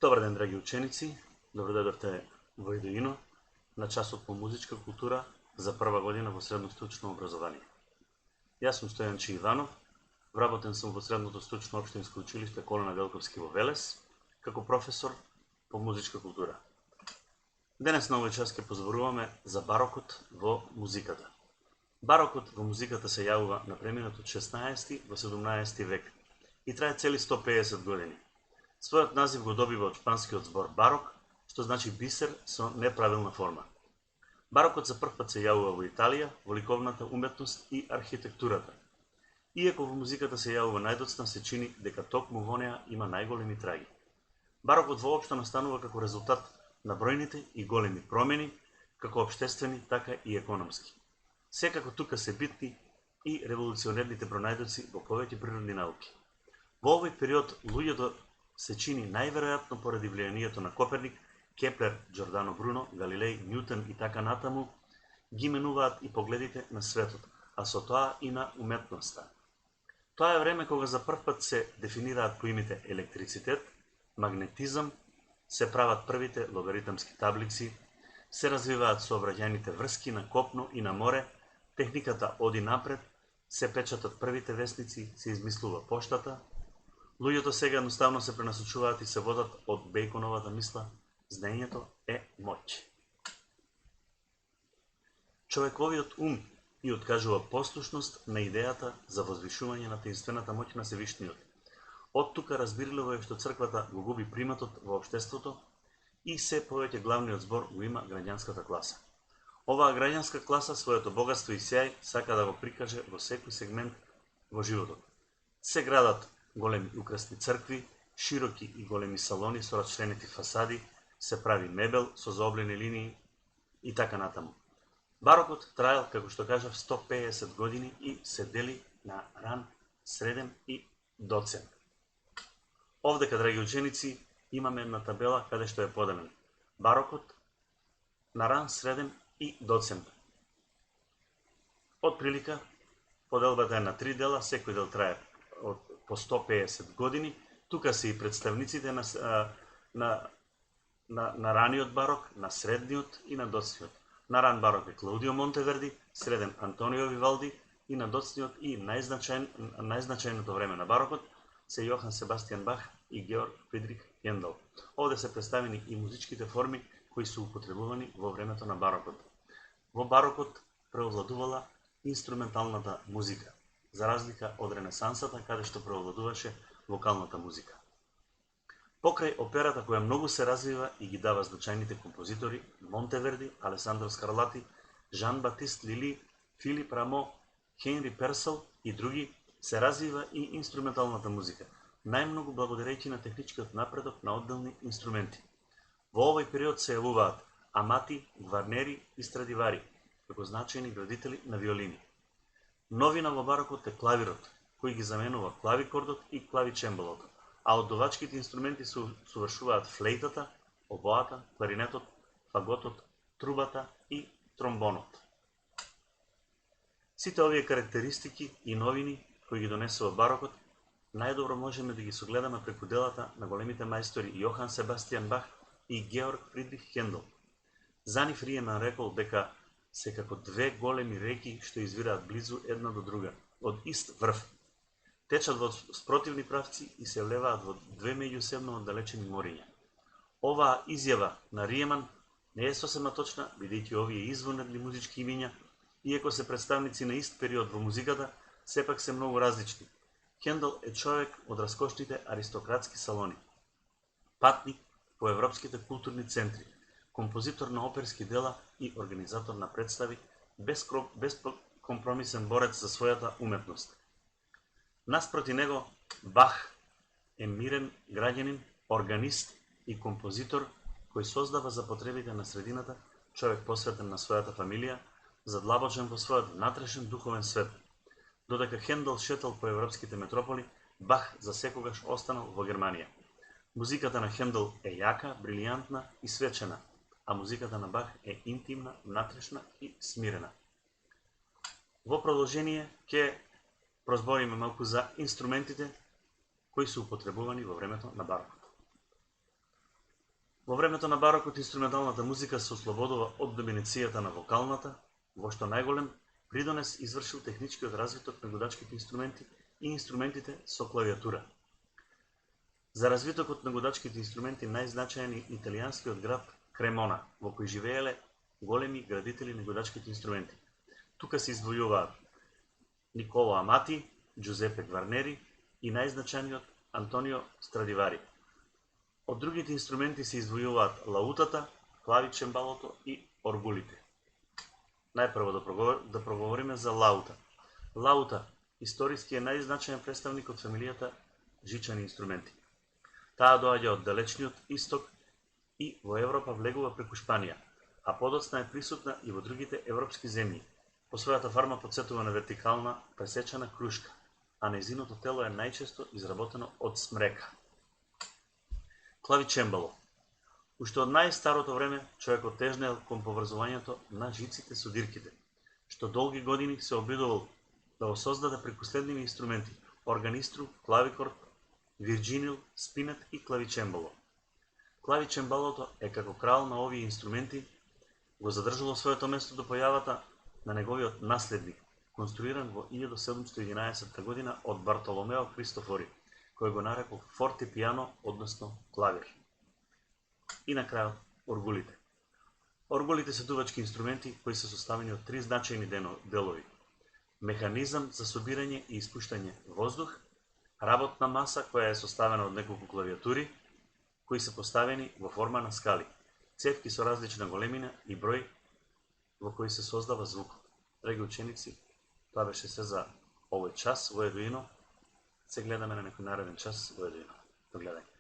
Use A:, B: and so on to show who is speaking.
A: Добар ден, драги ученици! Добродојдовте во Идоино на часот по музичка култура за прва година во средно стручно образование. Јас сум Стојанче Иванов, вработен сум во средното стручно општинско училиште Колена Велковски во Велес, како професор по музичка култура. Денес на овој час ќе позборуваме за барокот во музиката. Барокот во музиката се јавува на преминот од 16 во 17 век и трае цели 150 години. Својот назив го добива од шпанскиот збор барок, што значи бисер со неправилна форма. Барокот за прв пат се јавува во Италија, во ликовната уметност и архитектурата. Иако во музиката се јавува најдоцна, се чини дека токму во неа има најголеми траги. Барокот воопшто настанува како резултат на бројните и големи промени, како општествени, така и економски. Секако тука се битни и револуционерните пронајдоци во повеќе природни науки. Во овој период луѓето се чини најверојатно поради влијанието на Коперник, Кеплер, Џордано Бруно, Галилеј, Њутон и така натаму, ги менуваат и погледите на светот, а со тоа и на уметноста. Тоа е време кога за прв пат се дефинираат поимите електрицитет, магнетизам, се прават првите логаритамски таблици, се развиваат сообраќајните врски на копно и на море, техниката оди напред, се печатат првите весници, се измислува поштата. Луѓето сега едноставно се пренасочуваат и се водат од Бејконовата мисла: знаењето е моќ. Човековиот ум и откажува послушност на идејата за возвишување на таинствената моќ на Севишниот. Од тука разбирливо е што црквата го губи приматот во општеството и се повеќе главниот збор го има граѓанската класа. Оваа граѓанска класа своето богатство и сјај сака да го прикаже во секој сегмент во животот. Се градат големи украсни цркви, широки и големи салони со расчленети фасади, се прави мебел со заоблени линии и така натаму. Барокот траел, како што кажав, 150 години и се дели на ран, среден и доцен. Овдека, драги ученици, имаме една табела каде што е поделен барокот на ран, среден и доцен. Од прилика, поделбата е на 3 дела, секој дел трае по 150 години. Тука се и представниците на раниот барок, на средниот и на доцниот. На ран барок е Клаудио Монтеверди, среден Антонио Вивалди и на доцниот и најзначајното време на барокот се Јохан Себастијан Бах и Георг Фридрих Хендел. Овде се представени и музичките форми кои се употребувани во времето на барокот. Во барокот преовладувала инструменталната музика, за разлика од Ренесансата, каде што преовладуваше вокалната музика. Покрај операта која многу се развива и ги дава значајните композитори Монтеверди, Алесандро Скарлати, Жан Батист Лили, Филип Рамо, Хенри Персел и други, се развива и инструменталната музика, најмногу благодарејќи на техничкиот напредок на одделни инструменти. Во овој период се јавуваат Амати, Гварнери и Страдивари, како значајни градители на виолини. Новина во барокот е клавирот, кој ги заменува клавикордот и клавичембалото, а од дувачките инструменти се совршуваат флейтата, обоата, кларинетот, фаготот, трубата и тромбонот. Сите овие карактеристики и новини кои ги донесува барокот, најдобро можеме да ги согледаме преку делата на големите мајстори Јохан Себастијан Бах и Георг Фридрих Хендел. За нив Риеман рекол дека се како две големи реки што извираат близу една до друга, од ист врв. Течат во спротивни правци и се влеваат во две меѓусебно оддалечени мориња. Оваа изјава на Риеман не е сосема точна, бидејќи овие извонредни музички имиња, иако се представници на ист период во музиката, сепак се многу различни. Хендел е човек од раскошните аристократски салони, патник по европските културни центри, композитор на оперски дела и организатор на представи, безкомпромисен борец за својата уметност. Наспроти него, Бах е мирен граѓанин, органист и композитор кој создава за потребите на средината, човек посветен на својата фамилија, задлабочен во својот внатрешен духовен свет. Додека Хендел шетал по европските метрополи, Бах засекогаш останал во Германија. Музиката на Хендел е јака, брилијантна и свечена, а музиката на Бах е интимна, внатрешна и смирена. Во продолжение ќе прозбориме малку за инструментите кои се употребувани во времето на барокот. Во времето на барокот инструменталната музика се ослободува од доминацијата на вокалната, во што најголем придонес извршил техничкиот развиток на годачките инструменти и инструментите со клавиатура. За развитокот на годачките инструменти најзначаен е италијанскиот град Кремона, во кој живееле големи градители на годачките инструменти. Тука се издвојуваат Николо Амати, Джузепе Гварнери и најзначајниот Антонио Страдивари. Од другите инструменти се издвојуваат лаутата, клавичембалото и оргулите. Најпрво да проговориме за лаута. Лаута историски е најзначаен представник од фамилијата жичани инструменти. Таа доаѓа од далечниот исток и во Европа влегува преку Шпанија, а подоцна е присутна и во другите европски земји. По својата форма потсетува на вертикална пресечена крушка, а нејзиното тело е најчесто изработено од смрека. Клавичембало. Уште од најстарото време човекот тежнел кон поврзувањето на жиците со дирките, што долги години се обидувал да го создаде преку следниви инструменти: органистру, клавикорд, вирџинил, спинет и клавичембало. Клавичембалото е како крал на овие инструменти го задржало своето место до појавата на неговиот наследник, конструиран во 1711 година од Бартоломео Кристофори, кој го нарекол фортепиано, односно клавир. И на крајот оргулите. Оргулите се дувачки инструменти кои се составени од три значајни делови: механизам за собирање и испуштање воздух, работна маса која е составена од неколку клавиатури кои се поставени во форма на скали, цевки со различна големина и број во кои се создава звукот. Драги ученици, тоа беше се за овој час во Едуино. Се гледаме на некој нареден час во Едуино. До гледање.